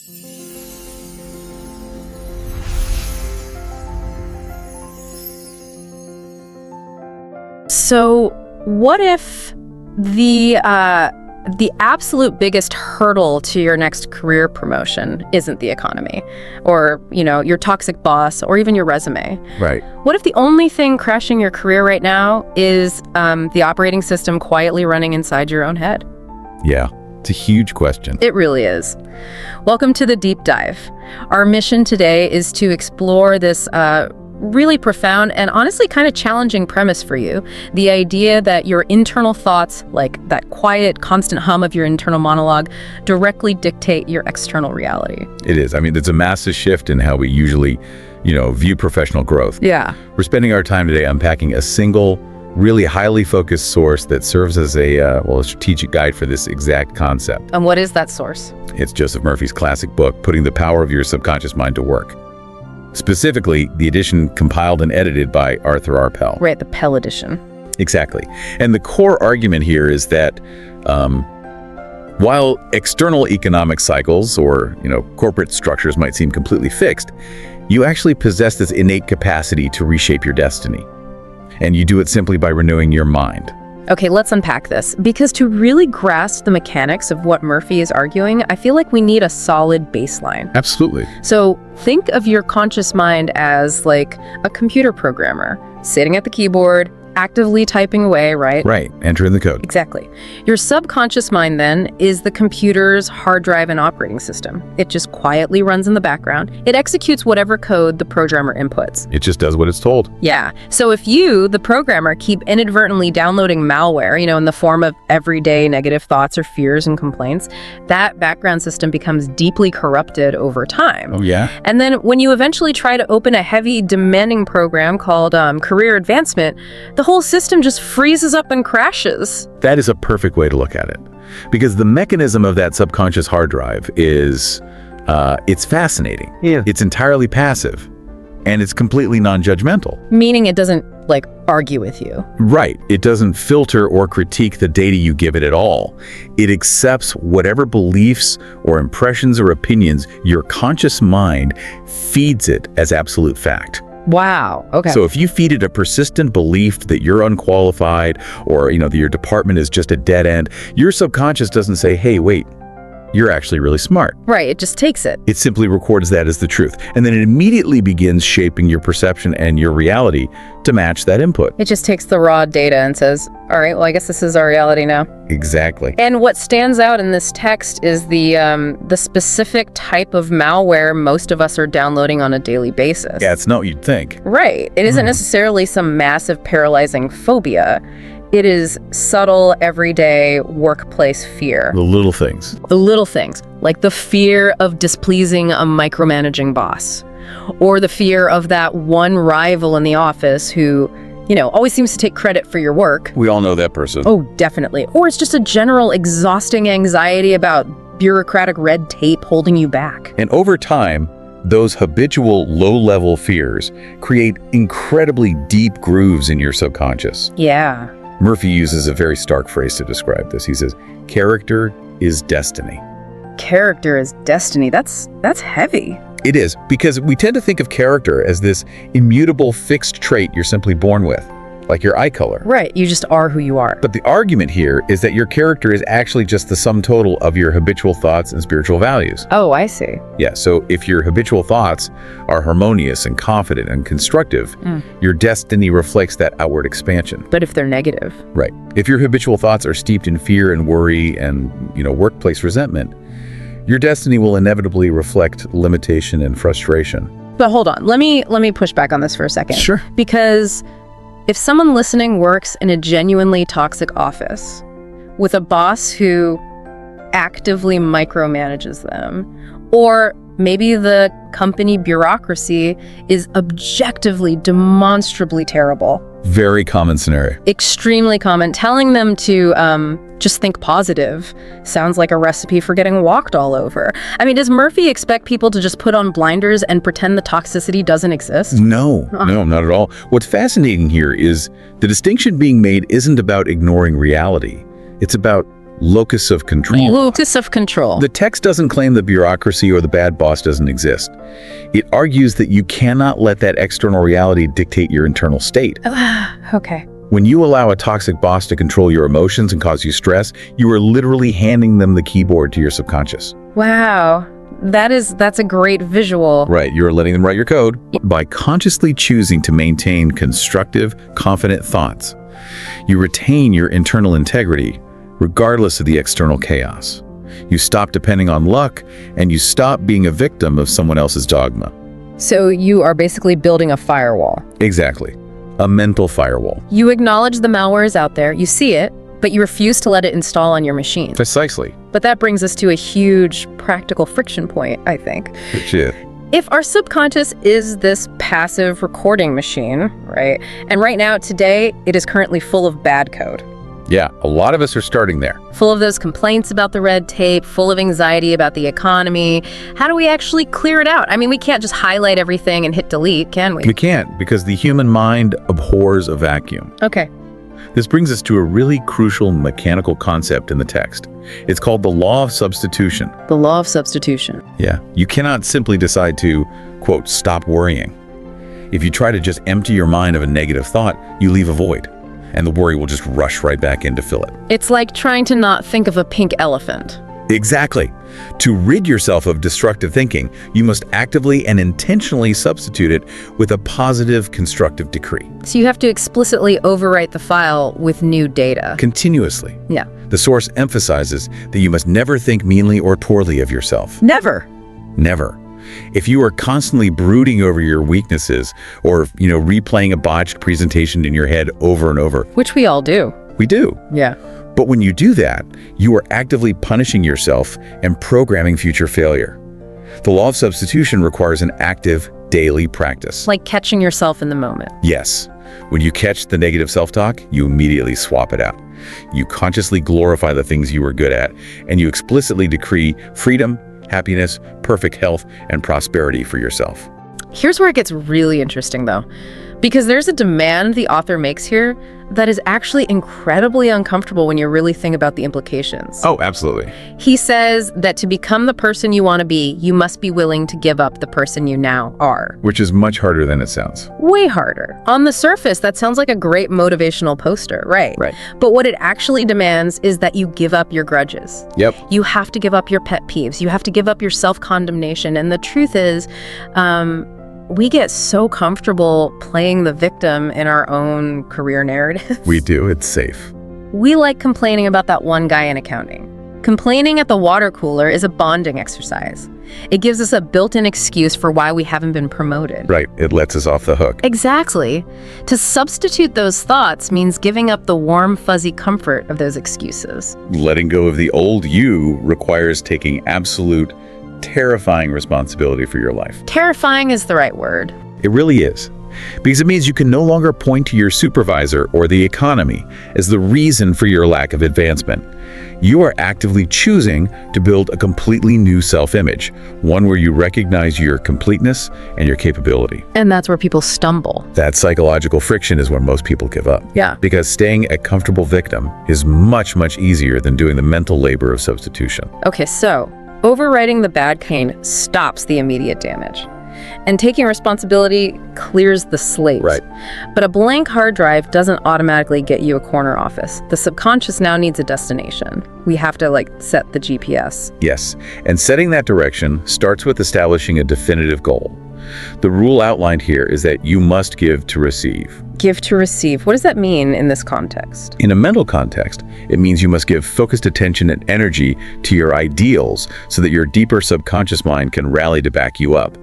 So what if the absolute biggest hurdle to your next career promotion isn't the economy or, your toxic boss or even your resume? Right. What if the only thing crashing your career right now is the operating system quietly running inside your own head? Yeah, it's a huge question. It really is. Welcome to the deep dive. Our mission today is to explore this really profound and honestly kind of challenging premise for you. The idea that your internal thoughts, like that quiet, constant hum of your internal monologue, directly dictate your external reality. It is. I mean, it's a massive shift in how we usually, view professional growth. Yeah. We're spending our time today unpacking a single, really highly focused source that serves as a strategic guide for this exact concept. And what is that source? It's Joseph Murphy's classic book, Putting the Power of Your Subconscious Mind to Work. Specifically, the edition compiled and edited by Arthur R. Pell. Right, the Pell edition. Exactly. And the core argument here is that while external economic cycles or, corporate structures might seem completely fixed, you actually possess this innate capacity to reshape your destiny. And you do it simply by renewing your mind. Okay, let's unpack this. Because to really grasp the mechanics of what Murphy is arguing, I feel like we need a solid baseline. Absolutely. So think of your conscious mind as like a computer programmer sitting at the keyboard, actively typing away, right? Right, entering the code. Exactly. Your subconscious mind then is the computer's hard drive and operating system. It just quietly runs in the background. It executes whatever code the programmer inputs. It just does what it's told. Yeah. So if you, the programmer, keep inadvertently downloading malware, in the form of everyday negative thoughts or fears and complaints, that background system becomes deeply corrupted over time. Oh, yeah? And then when you eventually try to open a heavy, demanding program called career advancement, the whole system just freezes up and crashes. That is a perfect way to look at it. Because the mechanism of that subconscious hard drive is, it's fascinating. Yeah. It's entirely passive. And it's completely non-judgmental. Meaning it doesn't, argue with you. Right. It doesn't filter or critique the data you give it at all. It accepts whatever beliefs or impressions or opinions your conscious mind feeds it as absolute fact. Wow. Okay. So if you feed it a persistent belief that you're unqualified or, that your department is just a dead end, your subconscious doesn't say, hey, wait, you're actually really smart. Right. It just takes it. It simply records that as the truth. And then it immediately begins shaping your perception and your reality to match that input. It just takes the raw data and says, all right, well, I guess this is our reality now. Exactly. And what stands out in this text is the specific type of malware most of us are downloading on a daily basis. Yeah, it's not what you'd think. Right. It isn't necessarily some massive paralyzing phobia. It is subtle, everyday workplace fear. The little things. The little things, like the fear of displeasing a micromanaging boss, or the fear of that one rival in the office who, always seems to take credit for your work. We all know that person. Oh, definitely. Or it's just a general exhausting anxiety about bureaucratic red tape holding you back. And over time, those habitual low-level fears create incredibly deep grooves in your subconscious. Yeah. Murphy uses a very stark phrase to describe this. He says, character is destiny. Character is destiny. That's heavy. It is, because we tend to think of character as this immutable fixed trait you're simply born with, like your eye color. Right, you just are who you are. But the argument here is that your character is actually just the sum total of your habitual thoughts and spiritual values. Oh, I see. Yeah, so if your habitual thoughts are harmonious and confident and constructive, your destiny reflects that outward expansion. But if they're negative? Right. If your habitual thoughts are steeped in fear and worry and, workplace resentment, your destiny will inevitably reflect limitation and frustration. But hold on, let me push back on this for a second. Sure. Because if someone listening works in a genuinely toxic office with a boss who actively micromanages them, or maybe the company bureaucracy is objectively, demonstrably terrible. Very common scenario. Extremely common. Telling them to just think positive sounds like a recipe for getting walked all over. I mean, does Murphy expect people to just put on blinders and pretend the toxicity doesn't exist? No, not at all. What's fascinating here is the distinction being made isn't about ignoring reality. It's about locus of control. Locus of control. The text doesn't claim the bureaucracy or the bad boss doesn't exist. It argues that you cannot let that external reality dictate your internal state. Okay. When you allow a toxic boss to control your emotions and cause you stress, you are literally handing them the keyboard to your subconscious. Wow. That's a great visual. Right, you're letting them write your code. By consciously choosing to maintain constructive, confident thoughts, you retain your internal integrity regardless of the external chaos. You stop depending on luck, and you stop being a victim of someone else's dogma. So you are basically building a firewall. Exactly. A mental firewall. You acknowledge the malware is out there, you see it, but you refuse to let it install on your machine. Precisely. But that brings us to a huge practical friction point, I think. Which is? If our subconscious is this passive recording machine, right? And right now, today, it is currently full of bad code. Yeah, a lot of us are starting there. Full of those complaints about the red tape, full of anxiety about the economy. How do we actually clear it out? I mean, we can't just highlight everything and hit delete, can we? We can't, because the human mind abhors a vacuum. Okay. This brings us to a really crucial mechanical concept in the text. It's called the law of substitution. The law of substitution. Yeah, you cannot simply decide to, quote, stop worrying. If you try to just empty your mind of a negative thought, you leave a void, and the worry will just rush right back in to fill it. It's like trying to not think of a pink elephant. Exactly. To rid yourself of destructive thinking, you must actively and intentionally substitute it with a positive, constructive decree. So you have to explicitly overwrite the file with new data. Continuously. Yeah. The source emphasizes that you must never think meanly or poorly of yourself. Never. Never. If you are constantly brooding over your weaknesses or, replaying a botched presentation in your head over and over. Which we all do. We do. Yeah. But when you do that, you are actively punishing yourself and programming future failure. The law of substitution requires an active, daily practice. Like catching yourself in the moment. Yes. When you catch the negative self-talk, you immediately swap it out. You consciously glorify the things you are good at, and you explicitly decree freedom, happiness, perfect health, and prosperity for yourself. Here's where it gets really interesting, though, because there's a demand the author makes here that is actually incredibly uncomfortable when you really think about the implications. Oh, absolutely. He says that to become the person you want to be, you must be willing to give up the person you now are. Which is much harder than it sounds. Way harder. On the surface, that sounds like a great motivational poster, right? Right. But what it actually demands is that you give up your grudges. Yep. You have to give up your pet peeves. You have to give up your self-condemnation. And the truth is, we get so comfortable playing the victim in our own career narrative. We do. It's safe. We like complaining about that one guy in accounting. Complaining at the water cooler is a bonding exercise. It gives us a built-in excuse for why we haven't been promoted. Right. It lets us off the hook. Exactly. To substitute those thoughts means giving up the warm, fuzzy comfort of those excuses. Letting go of the old you requires taking absolute, terrifying responsibility for your life. Terrifying is the right word. It really is. Because it means you can no longer point to your supervisor or the economy as the reason for your lack of advancement. You are actively choosing to build a completely new self-image, one where you recognize your completeness and your capability. And that's where people stumble. That psychological friction is where most people give up. Yeah. Because staying a comfortable victim is much, much easier than doing the mental labor of substitution. Okay, so overwriting the bad cane stops the immediate damage. And taking responsibility clears the slate. Right. But a blank hard drive doesn't automatically get you a corner office. The subconscious now needs a destination. We have to, set the GPS. Yes, and setting that direction starts with establishing a definitive goal. The rule outlined here is that you must give to receive. Give to receive. What does that mean in this context? In a mental context, it means you must give focused attention and energy to your ideals so that your deeper subconscious mind can rally to back you up.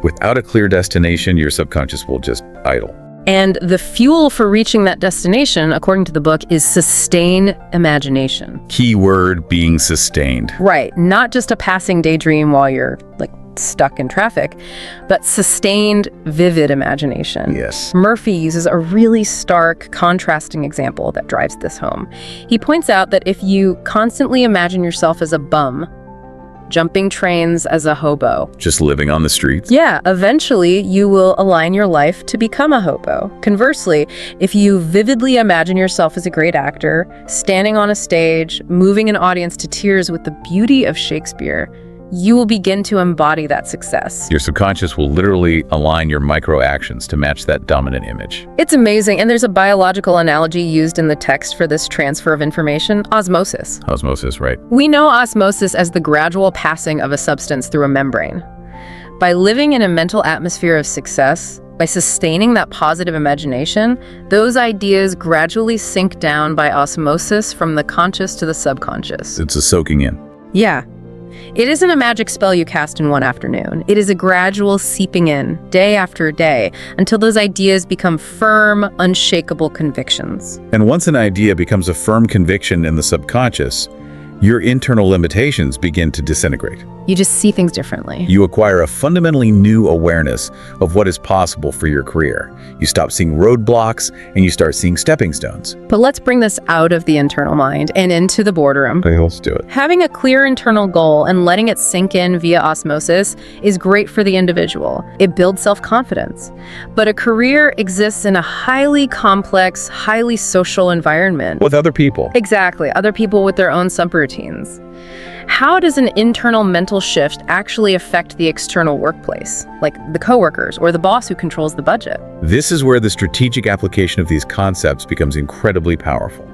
Without a clear destination, your subconscious will just idle. And the fuel for reaching that destination, according to the book, is sustained imagination. Key word being sustained. Right. Not just a passing daydream while you're, stuck in traffic, but sustained, vivid imagination. Yes. Murphy uses a really stark, contrasting example that drives this home. He points out that if you constantly imagine yourself as a bum, jumping trains as a hobo. Just living on the streets? Yeah, eventually you will align your life to become a hobo. Conversely, if you vividly imagine yourself as a great actor, standing on a stage, moving an audience to tears with the beauty of Shakespeare, you will begin to embody that success. Your subconscious will literally align your micro actions to match that dominant image. It's amazing, and there's a biological analogy used in the text for this transfer of information: osmosis. Osmosis, right? We know osmosis as the gradual passing of a substance through a membrane. By living in a mental atmosphere of success, by sustaining that positive imagination, those ideas gradually sink down by osmosis from the conscious to the subconscious. It's a soaking in. Yeah. It isn't a magic spell you cast in one afternoon. It is a gradual seeping in, day after day, until those ideas become firm, unshakable convictions. And once an idea becomes a firm conviction in the subconscious, your internal limitations begin to disintegrate. You just see things differently. You acquire a fundamentally new awareness of what is possible for your career. You stop seeing roadblocks and you start seeing stepping stones. But let's bring this out of the internal mind and into the boardroom. Okay, let's do it. Having a clear internal goal and letting it sink in via osmosis is great for the individual. It builds self-confidence. But a career exists in a highly complex, highly social environment. With other people. Exactly, other people with their own subroutines. How does an internal mental shift actually affect the external workplace, like the coworkers or the boss who controls the budget? This is where the strategic application of these concepts becomes incredibly powerful.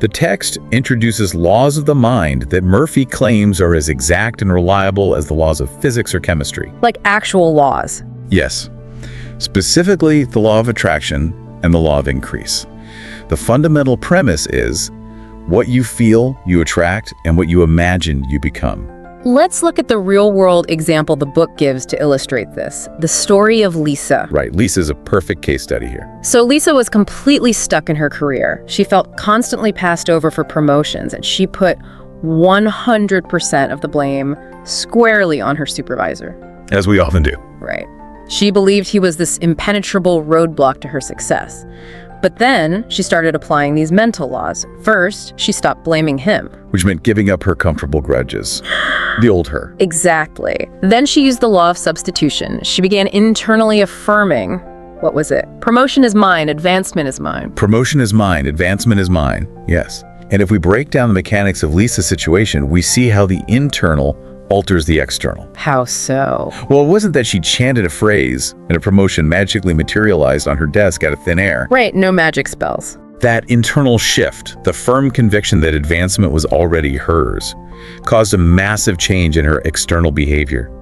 The text introduces laws of the mind that Murphy claims are as exact and reliable as the laws of physics or chemistry. Like actual laws. Yes. Specifically, the law of attraction and the law of increase. The fundamental premise is what you feel, you attract, and what you imagine, you become. Let's look at the real-world example the book gives to illustrate this, the story of Lisa. Right, Lisa's a perfect case study here. So Lisa was completely stuck in her career. She felt constantly passed over for promotions, and she put 100% of the blame squarely on her supervisor. As we often do. Right. She believed he was this impenetrable roadblock to her success. But then she started applying these mental laws. First, she stopped blaming him. Which meant giving up her comfortable grudges. The old her. Exactly. Then she used the law of substitution. She began internally affirming, what was it? Promotion is mine, advancement is mine. Promotion is mine, advancement is mine. Yes. And if we break down the mechanics of Lisa's situation, we see how the internal alters the external. How so? Well, it wasn't that she chanted a phrase and a promotion magically materialized on her desk out of thin air. Right, no magic spells. That internal shift, the firm conviction that advancement was already hers, caused a massive change in her external behavior.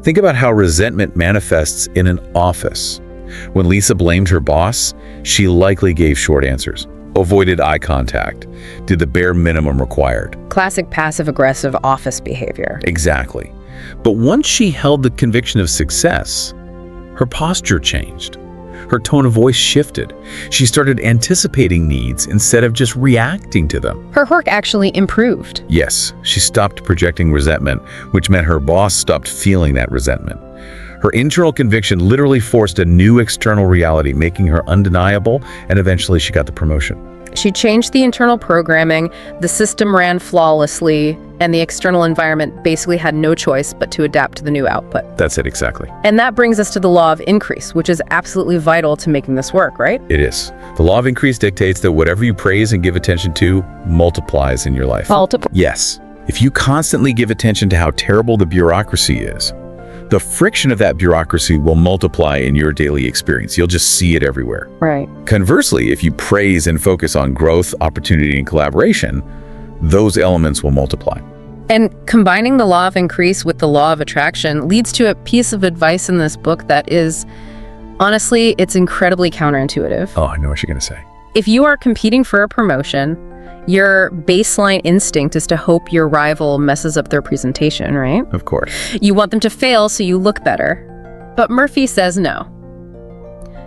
Think about how resentment manifests in an office. When Lisa blamed her boss, she likely gave short answers, avoided eye contact, did the bare minimum required. Classic passive-aggressive office behavior. Exactly. But once she held the conviction of success, her posture changed. Her tone of voice shifted. She started anticipating needs instead of just reacting to them. Her work actually improved. Yes, she stopped projecting resentment, which meant her boss stopped feeling that resentment. Her internal conviction literally forced a new external reality, making her undeniable, and eventually she got the promotion. She changed the internal programming, the system ran flawlessly, and the external environment basically had no choice but to adapt to the new output. That's it exactly. And that brings us to the law of increase, which is absolutely vital to making this work, right? It is. The law of increase dictates that whatever you praise and give attention to multiplies in your life. Yes. If you constantly give attention to how terrible the bureaucracy is, the friction of that bureaucracy will multiply in your daily experience. You'll just see it everywhere. Right. Conversely, if you praise and focus on growth, opportunity, and collaboration, those elements will multiply. And combining the law of increase with the law of attraction leads to a piece of advice in this book that is, honestly, it's incredibly counterintuitive. Oh, I know what you're going to say. If you are competing for a promotion, your baseline instinct is to hope your rival messes up their presentation, right? Of course. You want them to fail so you look better. But Murphy says no.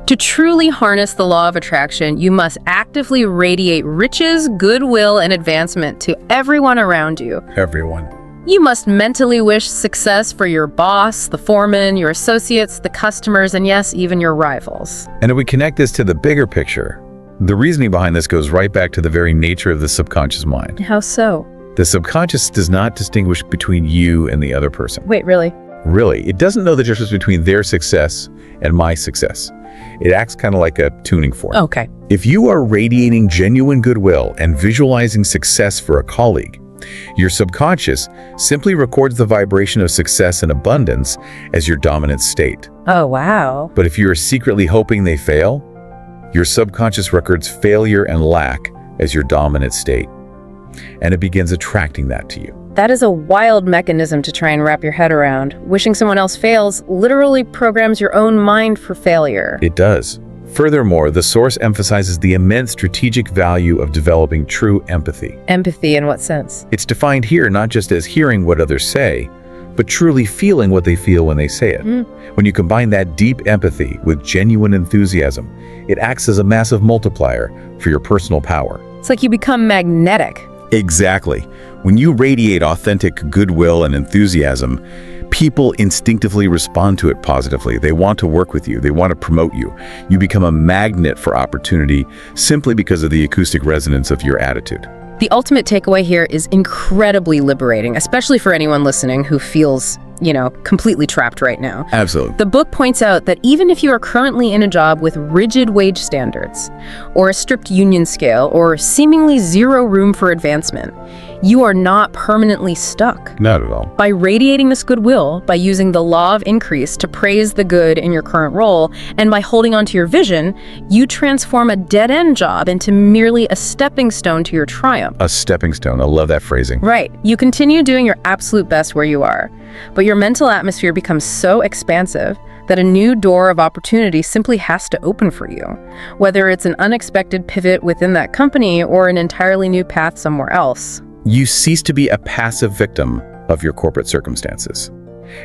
To truly harness the law of attraction, you must actively radiate riches, goodwill, and advancement to everyone around you. Everyone. You must mentally wish success for your boss, the foreman, your associates, the customers, and yes, even your rivals. And if we connect this to the bigger picture, the reasoning behind this goes right back to the very nature of the subconscious mind. How so? The subconscious does not distinguish between you and the other person. Wait, really? Really, it doesn't know the difference between their success and my success. It acts kind of like a tuning fork. Okay. If you are radiating genuine goodwill and visualizing success for a colleague, your subconscious simply records the vibration of success and abundance as your dominant state. Oh, wow. But if you are secretly hoping they fail, your subconscious records failure and lack as your dominant state, and it begins attracting that to you. That is a wild mechanism to try and wrap your head around. Wishing someone else fails literally programs your own mind for failure. It does. Furthermore, the source emphasizes the immense strategic value of developing true empathy. Empathy in what sense? It's defined here not just as hearing what others say, but truly feeling what they feel when they say it. When you combine that deep empathy with genuine enthusiasm, it acts as a massive multiplier for your personal power. It's like you become magnetic. Exactly. When you radiate authentic goodwill and enthusiasm, people instinctively respond to it positively. They want to work with you. They want to promote you. You become a magnet for opportunity simply because of the acoustic resonance of your attitude. The ultimate takeaway here is incredibly liberating, especially for anyone listening who feels, completely trapped right now. Absolutely. The book points out that even if you are currently in a job with rigid wage standards, or a strict union scale, or seemingly zero room for advancement, you are not permanently stuck. Not at all. By radiating this goodwill, by using the law of increase to praise the good in your current role, and by holding on to your vision, you transform a dead-end job into merely a stepping stone to your triumph. A stepping stone. I love that phrasing. Right. You continue doing your absolute best where you are, but your mental atmosphere becomes so expansive that a new door of opportunity simply has to open for you, whether it's an unexpected pivot within that company or an entirely new path somewhere else. You cease to be a passive victim of your corporate circumstances,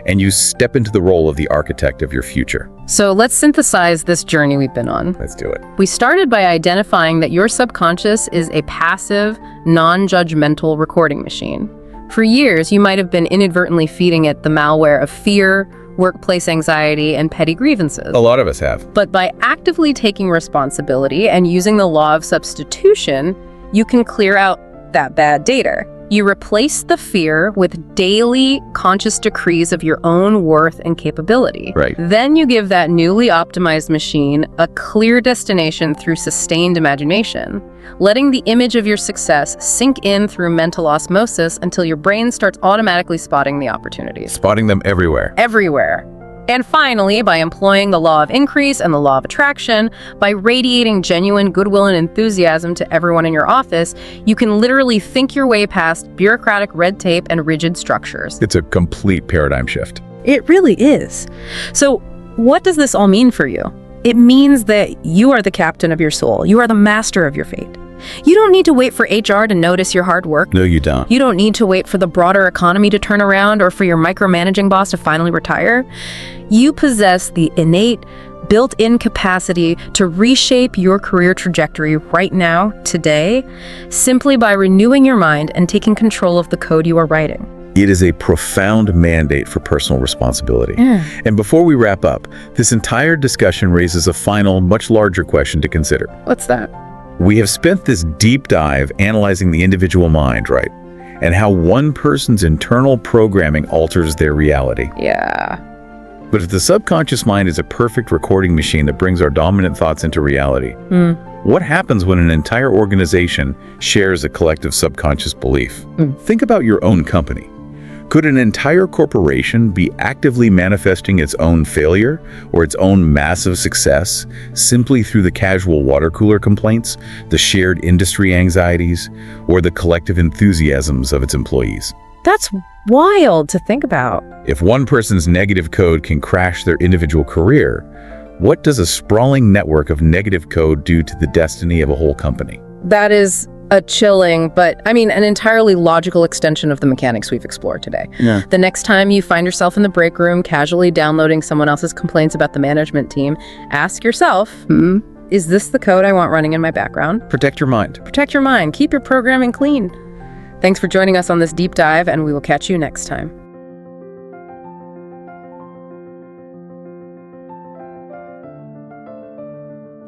and you step into the role of the architect of your future. So let's synthesize this journey we've been on. Let's do it. We started by identifying that your subconscious is a passive, non-judgmental recording machine. For years, you might have been inadvertently feeding it the malware of fear, workplace anxiety, and petty grievances. A lot of us have. But by actively taking responsibility and using the law of substitution, you can clear out that bad data. You replace the fear with daily conscious decrees of your own worth and capability. Right. Then you give that newly optimized machine a clear destination through sustained imagination, letting the image of your success sink in through mental osmosis until your brain starts automatically spotting the opportunities. Spotting them everywhere. Everywhere. And finally, by employing the law of increase and the law of attraction, by radiating genuine goodwill and enthusiasm to everyone in your office, you can literally think your way past bureaucratic red tape and rigid structures. It's a complete paradigm shift. It really is. So, what does this all mean for you? It means that you are the captain of your soul. You are the master of your fate. You don't need to wait for HR to notice your hard work. No, you don't. You don't need to wait for the broader economy to turn around or for your micromanaging boss to finally retire. You possess the innate, built-in capacity to reshape your career trajectory right now, today, simply by renewing your mind and taking control of the code you are writing. It is a profound mandate for personal responsibility. And before we wrap up, this entire discussion raises a final, much larger question to consider. What's that? We have spent this deep dive analyzing the individual mind, right? And how one person's internal programming alters their reality. Yeah. But if the subconscious mind is a perfect recording machine that brings our dominant thoughts into reality, what happens when an entire organization shares a collective subconscious belief? Think about your own company. Could an entire corporation be actively manifesting its own failure or its own massive success simply through the casual water cooler complaints, the shared industry anxieties, or the collective enthusiasms of its employees? That's wild to think about. If one person's negative code can crash their individual career, what does a sprawling network of negative code do to the destiny of a whole company? That is a chilling, but an entirely logical extension of the mechanics we've explored today. Yeah. The next time you find yourself in the break room casually downloading someone else's complaints about the management team, ask yourself, is this the code I want running in my background? Protect your mind. Protect your mind. Keep your programming clean. Thanks for joining us on this deep dive, and we will catch you next time.